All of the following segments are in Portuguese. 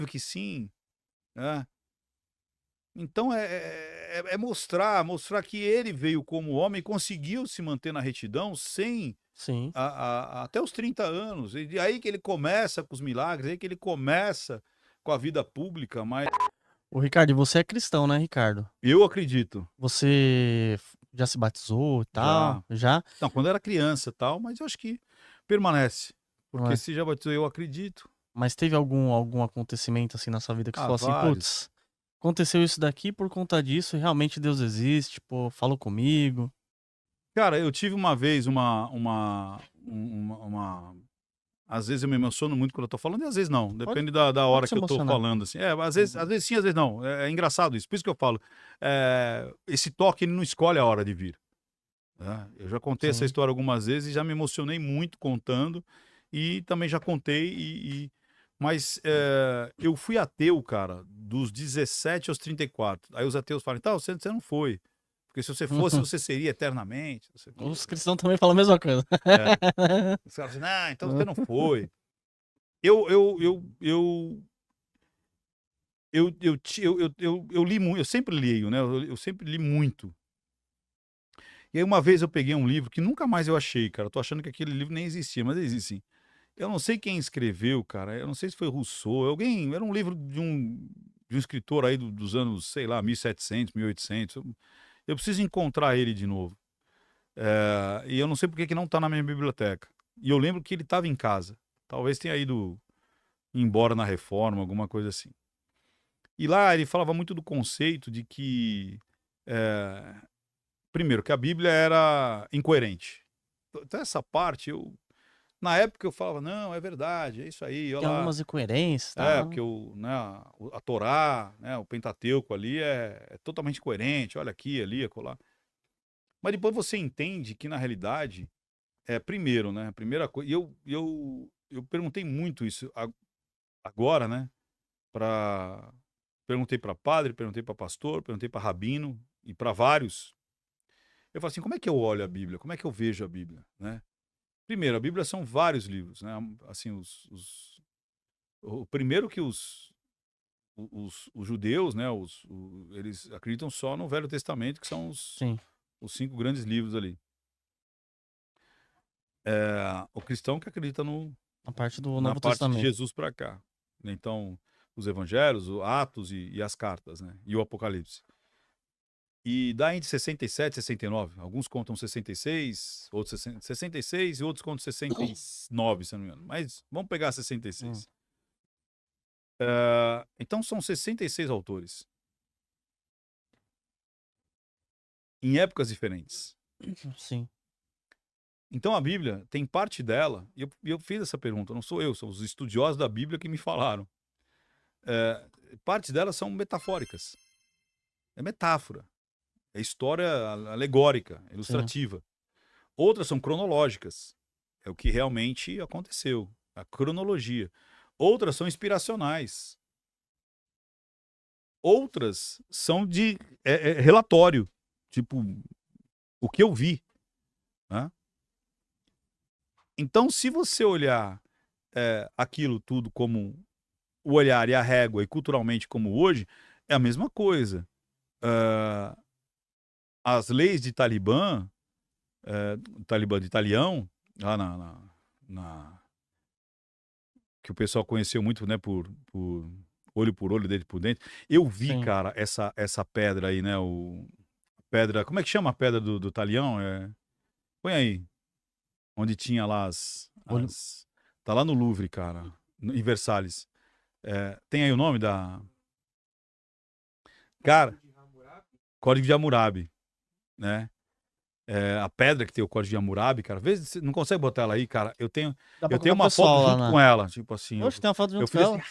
óbvio que sim, né? Então é mostrar que ele veio como homem e conseguiu se manter na retidão sem Sim. até os 30 anos. E aí que ele começa com os milagres, aí que ele começa com a vida pública, mas Ô, Ricardo, e você é cristão, né, Ricardo? eu acredito, Você já se batizou e tal? já. Já? Não, quando eu era criança e tal, mas eu acho que permanece. Porque Mas, se já batizou, eu acredito. mas teve algum acontecimento assim na sua vida que você Ah, falou assim, vários. putz, aconteceu isso daqui por conta disso e realmente Deus existe, pô, falou comigo. Cara, eu tive uma vez às vezes eu me emociono muito quando eu tô falando e às vezes não, Pode, depende da hora pode se que eu tô emocionar. falando, assim. Às vezes sim, às vezes não, é engraçado isso, por isso que eu falo, esse toque ele não escolhe a hora de vir, né. Eu já contei essa Sim. história algumas vezes e já me emocionei muito contando, e também já contei mas, eu fui ateu, cara, dos 17 aos 34. Aí os ateus falam: "Então, você não foi, porque se você fosse, você seria eternamente, não sei o quê". Os cristãos também falam a mesma coisa. É. Os caras dizem: "Ah, então você não foi". Eu li muito, eu sempre leio, né, eu sempre li muito. E aí uma vez eu peguei um livro que nunca mais eu achei, cara, eu tô achando que aquele livro nem existia, mas existe sim. Eu não sei quem escreveu, cara, eu não sei se foi Rousseau, alguém, era um livro de um escritor aí dos anos, sei lá, 1700, 1800, eu preciso encontrar ele de novo. E eu não sei por que que não tá na minha biblioteca. E eu lembro que ele estava em casa, talvez tenha ido embora na reforma, alguma coisa assim. E lá ele falava muito do conceito de que, eh, primeiro, que a Bíblia era incoerente. Então essa parte eu na época eu falava: "Não, é verdade, é isso aí, olha Tem lá". algumas incoerências, tá? Porque a Torá, né, o Pentateuco ali é totalmente coerente, olha aqui, ali, acolá. Mas depois você entende que na realidade, primeiro, né, a primeira coisa, eu perguntei muito isso agora, né, pra perguntei para padre, perguntei para pastor, perguntei para rabino e para vários. Eu falo assim: "Como é que eu olho a Bíblia? Como é que eu vejo a Bíblia?", né. Primeiro, a Bíblia são vários livros, né, assim, o primeiro que os judeus, né, eles acreditam só no Velho Testamento, que são Sim. os 5 grandes livros ali. O cristão que acredita A parte do na Novo parte de Testamento. Jesus para cá, né, então, os evangelhos, o Atos e as cartas, né, e o Apocalipse. E dá entre 67 e 69. Alguns contam 66, outros 66 e outros contam 69, se eu não me engano. Mas vamos pegar Hum, 66. Então são 66 autores, em épocas diferentes. sim. Então a Bíblia tem parte dela, e eu fiz essa pergunta, não sou eu, são os estudiosos da Bíblia que me falaram. Partes delas são metafóricas. É metáfora, é história alegórica, Sim. ilustrativa. Outras são cronológicas. É o que realmente aconteceu, a cronologia. Outras são inspiracionais. Outras são de relatório, tipo, o que eu vi, né. Então, se você olhar, aquilo tudo como o olhar e a régua e culturalmente como hoje, é a mesma coisa. Hã, as leis de Talibã de Talião, lá na que o pessoal conheceu muito, né, por olho, dente por dente. Eu vi, Sim. cara, essa pedra aí, né, pedra, como é que chama a pedra do Talião? Põe aí, onde tinha lá Olho, tá lá no Louvre, cara, em Versalhes. Tem aí o nome da cara, Código de Hammurabi, né. A pedra que tem o Código de Hammurabi, cara, vê se você não consegue botar ela aí, cara, dá pra eu colocar tenho o uma foto pessoal lá junto com na. ela, tipo assim, Oxe, tem uma foto eu junto com fiz assim. ela.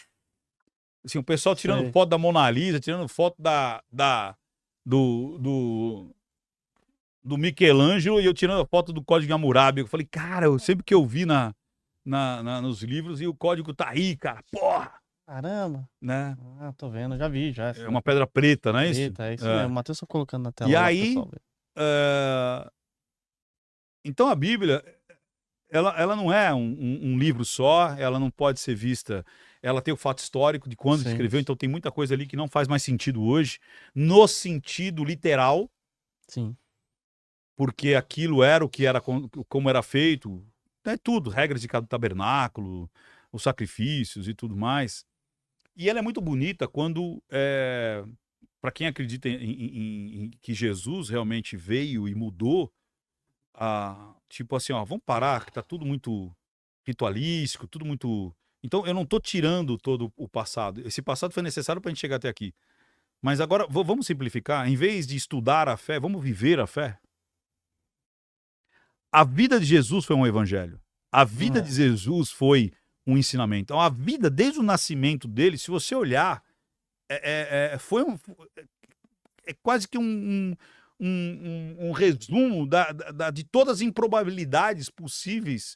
Assim, o pessoal tirando Sei. foto da Mona Lisa, tirando foto do, do, do Michelangelo e eu tirando a foto do Código de Hammurabi. Eu falei, cara, sempre que eu vi nos livros e o código tá aí, cara, porra, Caramba. né? Ah, tô vendo, já vi já É essa uma daqui. pedra preta, não é isso? Preta, é isso mesmo. É. O Matheus tá colocando na E tela lá pro aí, pessoal ver. eh, então a Bíblia, ela não é um livro só, ela não pode ser vista. ela tem o fato histórico de quando Sim. escreveu, então tem muita coisa ali que não faz mais sentido hoje, no sentido literal, Sim. porque aquilo era o que era, como era feito, é tudo, regras de cada tabernáculo, os sacrifícios e tudo mais. E ela é muito bonita quando, para quem acredita em que Jesus realmente veio e mudou, tipo assim, ó, vamos parar, que tá tudo muito ritualístico, tudo muito. Então eu não tô tirando todo o passado. Esse passado foi necessário para a gente chegar até aqui. Mas agora vamos simplificar. Em vez de estudar a fé, vamos viver a fé. A vida de Jesus foi um evangelho. A vida de Jesus foi um ensinamento. Então, a vida, desde o nascimento dele, se você olhar, foi é quase que um resumo de todas as improbabilidades possíveis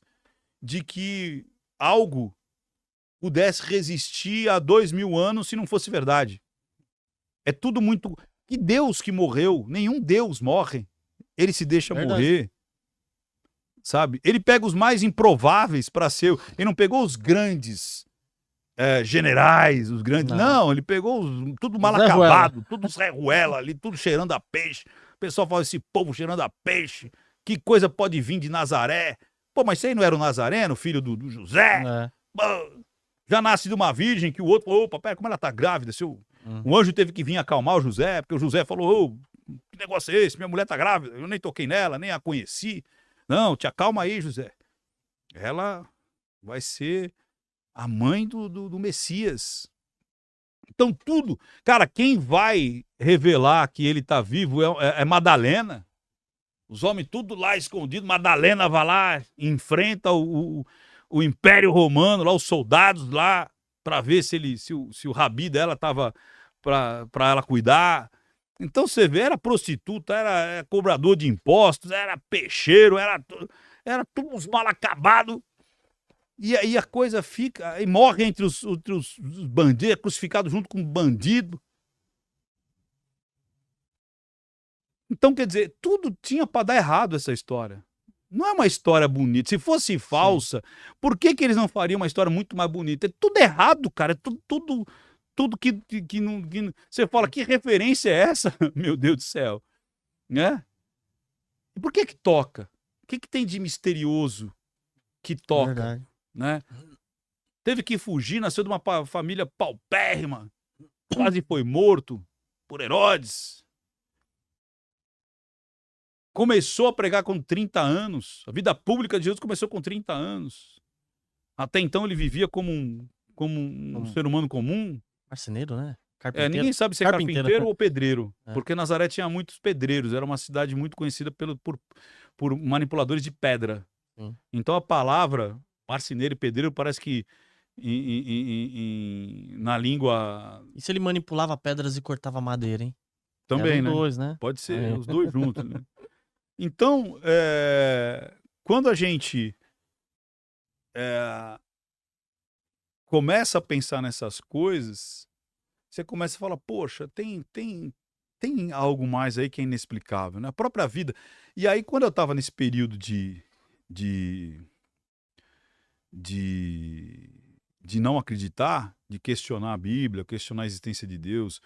de que algo pudesse resistir a 2000 anos se não fosse verdade. É tudo muito. Que Deus que morreu, nenhum Deus morre. Ele se deixa morrer. Sabe? Ele pega os mais improváveis para ser. Ele não pegou os grandes generais, os grandes. Não, ele pegou tudo mal acabado, tudo Zé Ruela ali, tudo cheirando a peixe. O pessoal fala esse povo cheirando a peixe. Que coisa pode vir de Nazaré? Pô, mas você aí não era o Nazareno, filho do José? Pô, já nasce de uma virgem que o outro falou: opa, pera, como ela tá grávida? O anjo teve que vir acalmar o José, porque o José falou: ô, que negócio é esse? Minha mulher tá grávida, eu nem toquei nela, nem a conheci. Não, te acalma aí, José. Ela vai ser a mãe do Messias. Então tudo... Cara, quem vai revelar que ele tá vivo é Madalena. Os homens tudo lá escondidos. Madalena vai lá, enfrenta o Império Romano, lá os soldados lá, para ver se o rabi dela tava para ela cuidar. Então você vê, era prostituta, era cobrador de impostos, era peixeiro, era tudo uns mal acabados. E aí a coisa fica, e morre entre os bandidos, é crucificado junto com o bandido. Então, quer dizer, tudo tinha para dar errado essa história. Não é uma história bonita. Se fosse falsa, por que eles não fariam uma história muito mais bonita? É tudo errado, cara. É tudo que não... Você fala, que referência é essa? Meu Deus do céu. Né? E por que toca? O que tem de misterioso que toca? Verdade. Né? Teve que fugir, nasceu de uma família paupérrima, quase foi morto por Herodes. Começou a pregar com 30 anos. A vida pública de Jesus começou com 30 anos. Até então ele vivia como um ser humano comum. Marceneiro, né? Carpinteiro. Ninguém sabe se é carpinteiro ou pedreiro. Porque Nazaré tinha muitos pedreiros. Era uma cidade muito conhecida por manipuladores de pedra. Então a palavra marceneiro e pedreiro parece que na língua... E se ele manipulava pedras e cortava madeira, hein? Também, Eram né? dois, né? Pode ser, os dois juntos. Né? Então, quando a gente começa a pensar nessas coisas, você começa a falar, poxa, tem algo mais aí que é inexplicável, né? A própria vida. E aí, quando eu estava nesse período de não acreditar, de questionar a Bíblia, questionar a existência de Deus,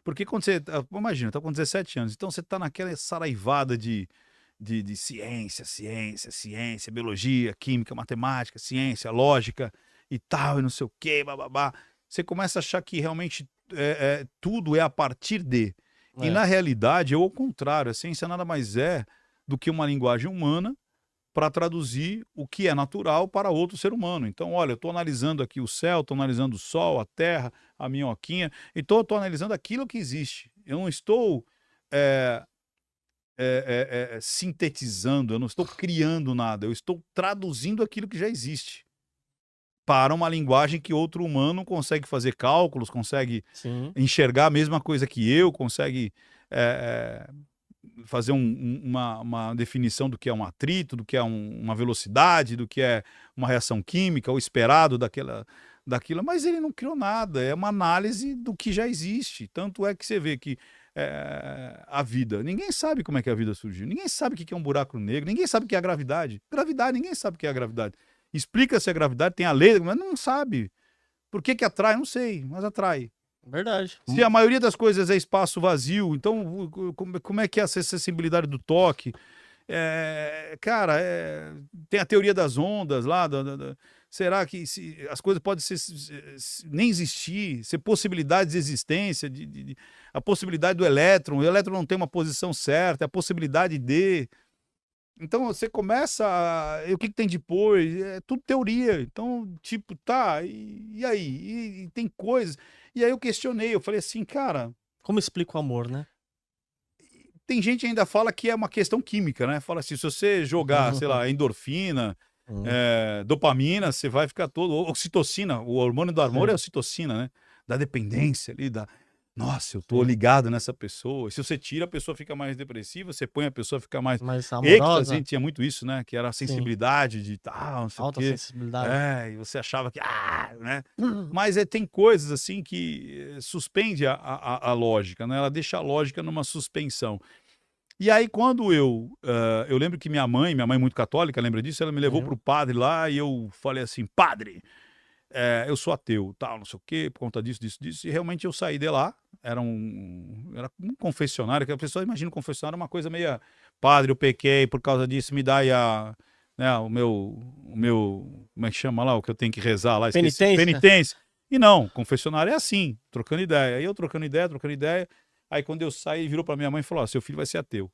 porque quando você... Imagina, tá com 17 anos, então você tá naquela saraivada de ciência, biologia, química, matemática, ciência, lógica e tal, e não sei o quê, bababá. Você começa a achar que realmente tudo é a partir de. E na realidade é o contrário. A ciência nada mais é do que uma linguagem humana para traduzir o que é natural para outro ser humano. Então, olha, eu estou analisando aqui o céu, estou analisando o sol, a terra, a minhoquinha, então eu estou analisando aquilo que existe. Eu não estou sintetizando, eu não estou criando nada, eu estou traduzindo aquilo que já existe para uma linguagem que outro humano consegue fazer cálculos, consegue enxergar a mesma coisa que eu, consegue fazer uma definição do que é um atrito, do que é uma velocidade, do que é uma reação química, o esperado daquilo, mas ele não criou nada, é uma análise do que já existe. Tanto é que você vê que a vida, ninguém sabe como é que a vida surgiu, ninguém sabe o que é um buraco negro, ninguém sabe o que é a gravidade. Ninguém sabe o que é a gravidade. Explica-se a gravidade, tem a lei, mas não sabe. Por que que atrai? Não sei, mas atrai. Verdade. Se a maioria das coisas é espaço vazio, então como é que é essa acessibilidade do toque? Cara, tem a teoria das ondas lá. Será que as coisas podem nem existir, ser possibilidades de existência, a possibilidade do elétron, o elétron não tem uma posição certa, a possibilidade de. Então você começa e o que tem depois? É tudo teoria. Então, tipo, tá, e aí? E tem coisas. E aí eu questionei, eu falei assim, cara, Como explica o amor, né? tem gente que ainda fala que é uma questão química, né? Fala assim, se você jogar, sei lá, endorfina, dopamina, você vai ficar todo. Oxitocina, o hormônio do amor é a ocitocina, né? Da dependência ali, nossa, eu tô ligado nessa pessoa. E se você tira, a pessoa fica mais depressiva, você põe a pessoa fica mais. Mais Êxtase, amorosa. tinha muito isso, né? Que era a Sim. sensibilidade de tal, não sei o Alta quê. sensibilidade. E você achava que. Né? Mas tem coisas assim que suspende a lógica, né? Ela deixa a lógica numa suspensão. E aí, quando eu lembro que minha mãe muito católica, lembra disso? Ela me levou Sim. pro padre lá e eu falei assim, padre, eu sou ateu, tal, não sei o quê, por conta disso, disso, disso. E realmente eu saí de lá, era um confessionário, que a pessoa imagina o confessionário uma coisa meio, padre, eu pequei por causa disso, me dá aí o meu, como é que chama lá, o que eu tenho que rezar lá, esqueci. Penitência? Penitência. E não, confessionário é assim, trocando ideia. Aí eu trocando ideia, aí quando eu saí, ele virou pra minha mãe e falou, ó, seu filho vai ser ateu.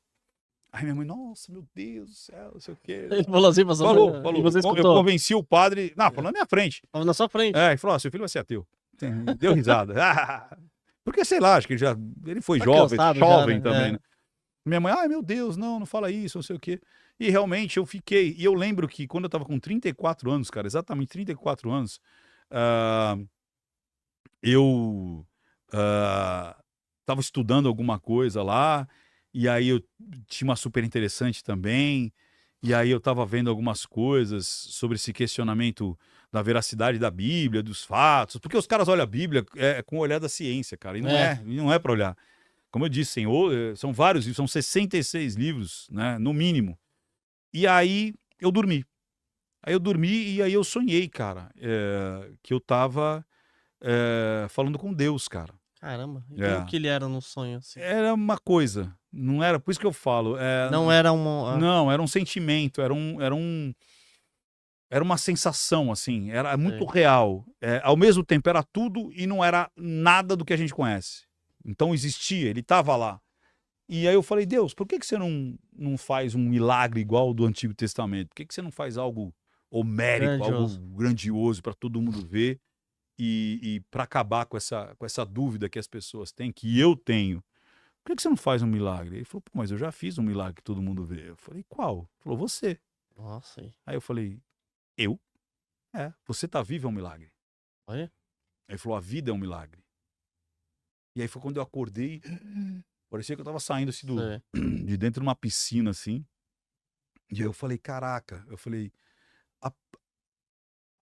Aí minha mãe, nossa, meu Deus do céu, não sei o quê. Ele falou assim pra sua mãe, Falou. e você Eu escutou? convenci o padre, não, falou na minha frente. Tava na sua frente. Ele falou, seu filho vai ser ateu. Deu risada. Porque, sei lá, acho que ele foi Tá jovem cansado já, jovem né? também, né? Minha mãe, ai meu Deus, não fala isso, não sei o quê. E realmente eu fiquei, e eu lembro que quando eu tava com 34 anos, cara, exatamente 34 anos, ah, eu tava estudando alguma coisa lá, e aí eu tinha uma super interessante também, e aí eu tava vendo algumas coisas sobre esse questionamento da veracidade da Bíblia, dos fatos, porque os caras olham a Bíblia com o olhar da ciência, cara, e não é para olhar. Como eu disse, são vários livros, são 66 livros, né, no mínimo. E aí eu dormi. Aí eu dormi e aí eu sonhei, cara, que eu tava falando com Deus, cara. Caramba. E como É. que ele era no sonho, assim? Era uma coisa, não era, por isso que eu falo, Não era uma... não, era um sentimento, era uma sensação, assim, era muito Sei. real. Ao mesmo tempo era tudo e não era nada do que a gente conhece. Então existia, ele estava lá. E aí eu falei, Deus, por que você não faz um milagre igual ao do Antigo Testamento? Por que você não faz algo homérico, algo Grandioso. grandioso para todo mundo ver e para acabar com essa dúvida que as pessoas têm, que eu tenho? Por que você não faz um milagre? Ele falou, pô, mas eu já fiz um milagre que todo mundo vê. Eu falei, qual? Ele falou, você. Nossa, aí. Aí eu falei, eu? Você tá vivo é um milagre. Olha. Aí ele falou, a vida é um milagre. E aí foi quando eu acordei, parecia que eu tava saindo assim Sei. de dentro de uma piscina, assim. E aí eu falei, caraca, a,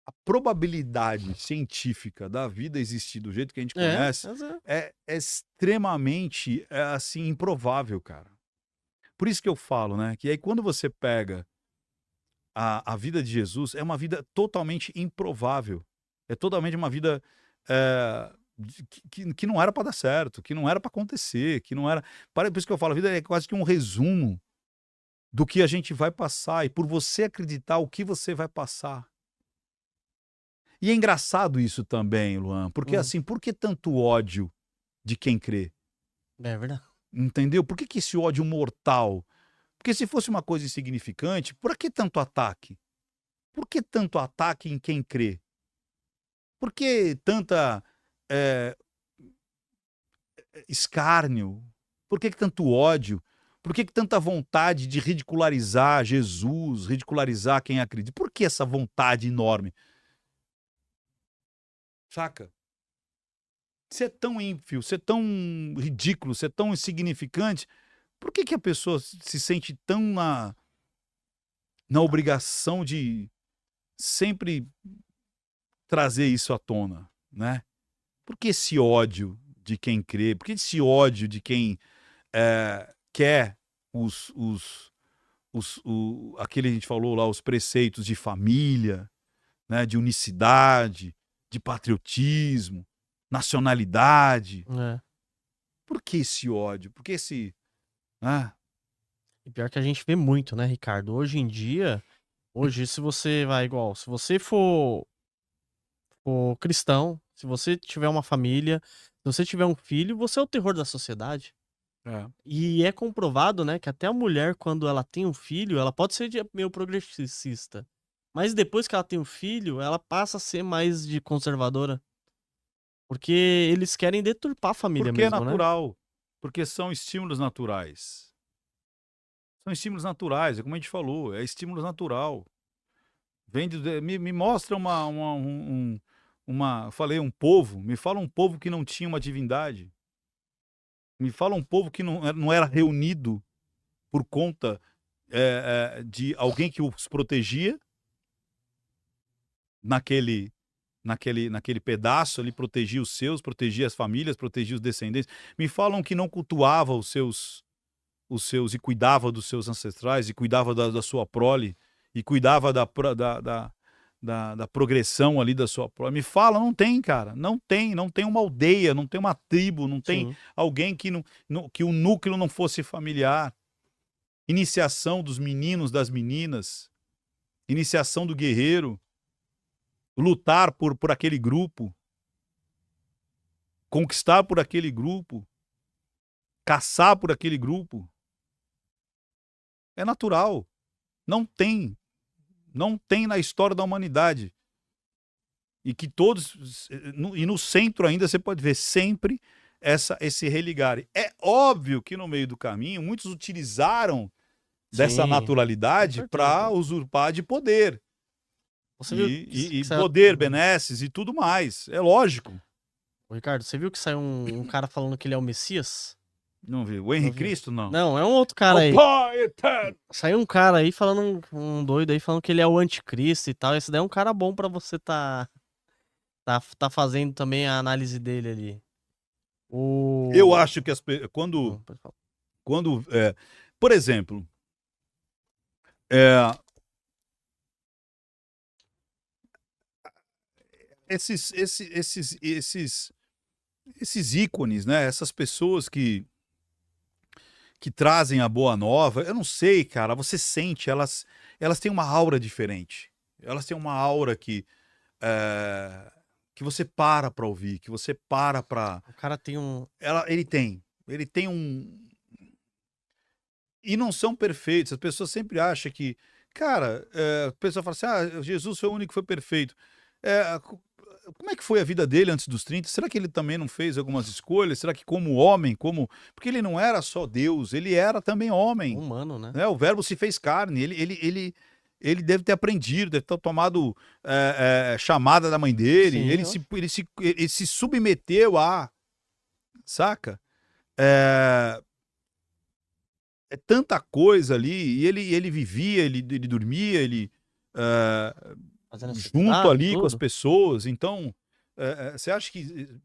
a probabilidade científica da vida existir do jeito que a gente conhece é extremamente, assim, improvável, cara. Por isso que eu falo, né, que aí quando você pega a vida de Jesus, é uma vida totalmente improvável. É totalmente uma vida que não era para dar certo, que não era para acontecer, que não era. Por isso que eu falo, a vida é quase que um resumo do que a gente vai passar, e por você acreditar o que você vai passar. E é engraçado isso também, Luan, porque assim, por que tanto ódio de quem crê? É verdade. Entendeu? Por que esse ódio mortal? Porque se fosse uma coisa insignificante, por que tanto ataque? Por que tanto ataque em quem crê? Por que tanta escárnio? Por que tanto ódio? Por que tanta vontade de ridicularizar Jesus, ridicularizar quem acredita? Por que essa vontade enorme? Saca? Ser tão ínfio, ser tão ridículo, ser tão insignificante, por que a pessoa se sente tão na obrigação de sempre trazer isso à tona, né? Por que esse ódio de quem crê? Por que esse ódio de quem quer aquele a gente falou lá, os preceitos de família, né, de unicidade, de patriotismo, nacionalidade. É. Por que esse ódio? Por que esse... Ah, E pior que a gente vê muito, né, Ricardo? Hoje em dia, hoje, se você vai igual, se você for cristão, se você tiver uma família, se você tiver um filho, você é o terror da sociedade. é. E é comprovado, né, que até a mulher, quando ela tem um filho, ela pode ser meio progressista. Mas depois que ela tem um filho, ela passa a ser mais de conservadora. Porque eles querem deturpar a família Porque é mesmo, né? natural. Porque são estímulos naturais. São estímulos naturais, é como a gente falou, é estímulo natural. Me mostra falei um povo, me fala um povo que não tinha uma divindade. Me fala um povo que não era reunido por conta de alguém que os protegia naquele, naquele pedaço ali, protegia os seus, protegia as famílias, protegia os descendentes. Me falam que não cultuava os seus e cuidava dos seus ancestrais, e cuidava da sua prole, e cuidava da progressão ali da sua prole. Me fala, não tem, cara. Não tem uma aldeia, não tem uma tribo, não tem Sim. alguém que o núcleo não fosse familiar. Iniciação dos meninos, das meninas, iniciação do guerreiro, lutar por aquele grupo, conquistar por aquele grupo, caçar por aquele grupo. É natural. Não tem. Não tem na história da humanidade. E que todos. E no centro ainda você pode ver sempre esse religar. É óbvio que no meio do caminho muitos utilizaram dessa Sim, com naturalidade para certeza. usurpar de poder. Você viu E que saiu... poder, benesses e tudo mais. É lógico. Ô, Ricardo, você viu que saiu um cara falando que ele é o Messias? Não viu? O Não Henrique viu? Cristo, não. Não, é um outro cara O aí. Pai eterno. Saiu um cara aí falando, um doido aí falando que ele é o anticristo e tal. Esse daí é um cara bom pra você tá fazendo também a análise dele ali. Eu O... acho que quando, Pode falar. quando por exemplo, é, esses ícones, né? Essas pessoas que trazem a boa nova, eu não sei, cara, você sente, elas têm uma aura diferente. Elas têm uma aura é, que você para ouvir, que você para. O cara tem um... Ele tem e não são perfeitos. As pessoas sempre acham que, cara, a pessoa fala assim: ah, Jesus foi o único que foi perfeito. Como é que foi a vida dele antes dos 30? Será que ele também não fez algumas escolhas? Será que, como homem, porque ele não era só Deus, ele era também homem. humano, né? Né? O Verbo se fez carne. Ele deve ter aprendido, deve ter tomado chamada da mãe dele. Sim, Ele se submeteu a. Saca? É, é tanta coisa ali, e ele vivia, ele dormia, fazendo junto necessidade, ali com as tudo. pessoas. Então, você acha que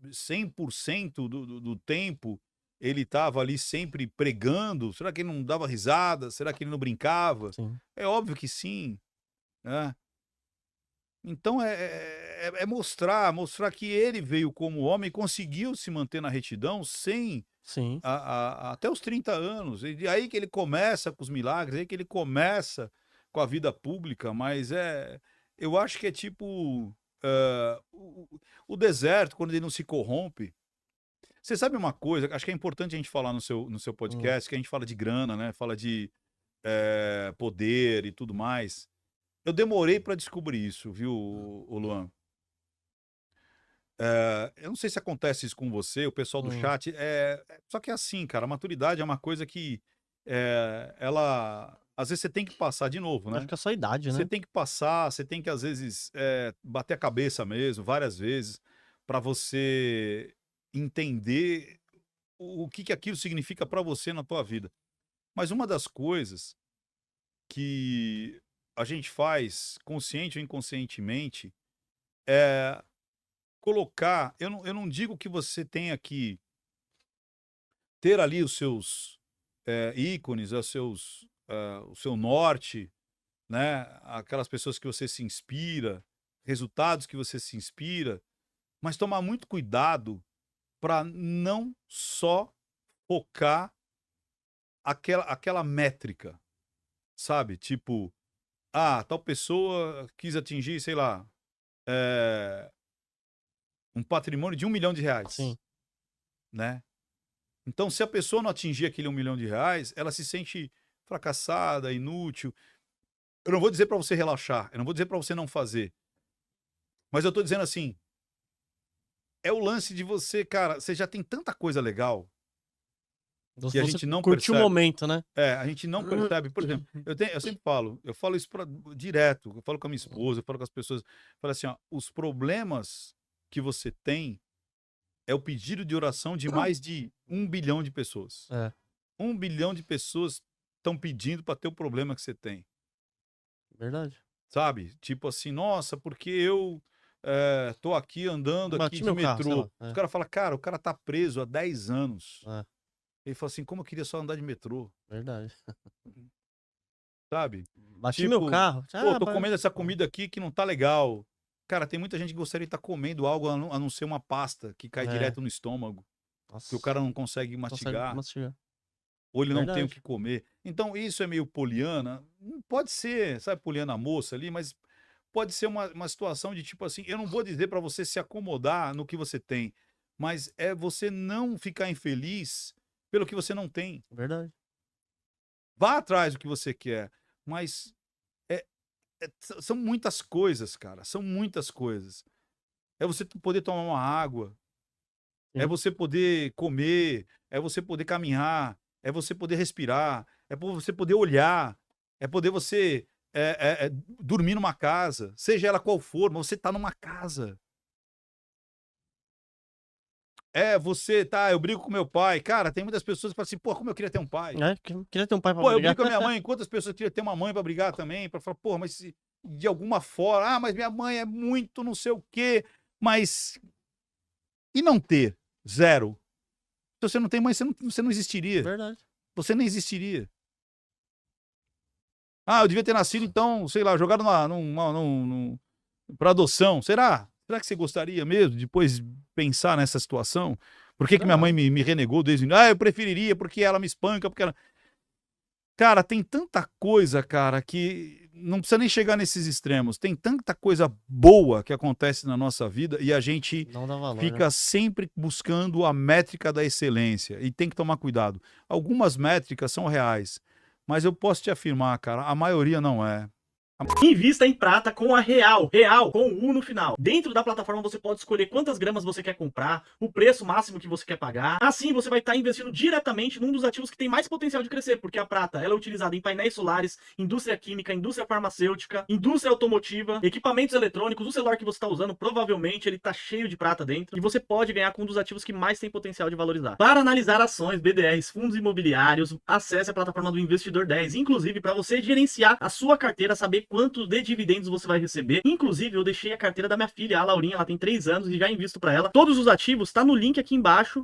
100% do tempo ele estava ali sempre pregando? Será que ele não dava risada? Será que ele não brincava? Sim, É óbvio que sim, né? Então mostrar que ele veio como homem e conseguiu se manter na retidão sem sim. até os 30 anos. E aí que ele começa com os milagres, aí que ele começa com a vida pública, mas eu acho que é tipo o deserto, quando ele não se corrompe. Você sabe uma coisa, acho que é importante a gente falar no seu Hum, podcast, que a gente fala de grana, né? Fala de poder e tudo mais. Eu demorei para descobrir isso, viu, o Luan? Eu não sei se acontece isso com você, o pessoal do hum. chat. Só que é assim, cara, a maturidade é uma coisa que ela. Às vezes você tem que passar de novo, Acho né? que é só a idade, Você né? tem que passar, você tem que, às vezes, bater a cabeça mesmo, várias vezes, para você entender o que aquilo significa para você na tua vida. Mas uma das coisas que a gente faz, consciente ou inconscientemente, é colocar. Eu não digo que você tenha que ter ali os seus ícones, o seu norte, né? Aquelas pessoas que você se inspira, resultados que você se inspira. mas tomar muito cuidado para não só focar aquela métrica, sabe? Tipo, tal pessoa quis atingir, sei lá, um patrimônio de R$1 milhão, Sim, né? Então, se a pessoa não atingir aquele R$1 milhão, ela se sente fracassada, inútil. Eu não vou dizer para você relaxar, eu não vou dizer para você não fazer, mas eu tô dizendo assim, é o lance de você, cara, você já tem tanta coisa legal que a você gente não curtiu o percebe. momento, né? A gente não percebe. Por exemplo, eu sempre falo, eu falo isso direto, eu falo com a minha esposa, eu falo com as pessoas, eu falo assim, ó, os problemas que você tem é o pedido de oração de mais de 1 bilhão de pessoas. É, 1 bilhão de pessoas estão pedindo para ter o problema que você tem, verdade. sabe? Tipo assim, nossa, porque eu tô aqui andando aqui Bati de meu carro, sei metrô. lá. Os caras falam, cara, o cara tá preso há 10 anos. É, Ele fala assim, como eu queria só andar de metrô, verdade. sabe? Bati meu Tipo, carro. pô, Ah, tô comendo essa comida aqui que não tá legal. Cara, tem muita gente que gostaria de estar comendo algo a não ser uma pasta que cai É, direto no estômago, que o nossa, cara não consegue consegue mastigar, mastigar. ou ele não tem o Verdade. que comer. Então, isso é meio poliana. Pode ser, sabe, poliana moça ali, mas pode ser uma situação de tipo assim, eu não vou dizer para você se acomodar no que você tem, mas é você não ficar infeliz pelo que você não tem. Verdade. Vá atrás do que você quer, mas é, são muitas coisas, cara, são muitas coisas. É você poder tomar uma água, é Sim. você poder comer, é você poder caminhar, é você poder respirar, é você poder olhar, é poder você dormir numa casa, seja ela qual for, mas você tá numa casa. Você, tá, eu brigo com meu pai. Cara, tem muitas pessoas que falam assim, pô, como eu queria ter um pai. É, queria ter um pai pra Pô, eu brigar. brigo com a minha mãe, quantas pessoas queriam ter uma mãe pra brigar também, pra falar, pô, mas de alguma forma, mas minha mãe é muito não sei o quê, mas e não ter? Zero. Se você não tem mãe, você não existiria. Verdade. Você nem existiria. Eu devia ter nascido, então, sei lá, jogado pra adoção. Será? Será que você gostaria mesmo de depois pensar nessa situação? Por que minha mãe Será? me renegou desde o eu preferiria, porque ela me espanca, porque ela. Cara, tem tanta coisa, cara, que não precisa nem chegar nesses extremos. Tem tanta coisa boa que acontece na nossa vida e a gente Não dá valor, né? fica sempre buscando a métrica da excelência. E tem que tomar cuidado. Algumas métricas são reais, mas eu posso te afirmar, cara, a maioria não é. Invista em prata com a Real, Real com U no final. Dentro da plataforma você pode escolher quantas gramas você quer comprar, o preço máximo que você quer pagar. Assim você vai estar investindo diretamente num dos ativos que tem mais potencial de crescer, porque a prata ela é utilizada em painéis solares, indústria química, indústria farmacêutica, indústria automotiva, equipamentos eletrônicos. O celular que você está usando provavelmente ele está cheio de prata dentro e você pode ganhar com um dos ativos que mais tem potencial de valorizar. Para analisar ações, BDRs, fundos imobiliários, acesse a plataforma do Investidor 10, inclusive para você gerenciar a sua carteira, saber quanto de dividendos você vai receber. Inclusive, eu deixei a carteira da minha filha, a Laurinha, ela tem 3 anos e já invisto para ela. Todos os ativos tá no link aqui embaixo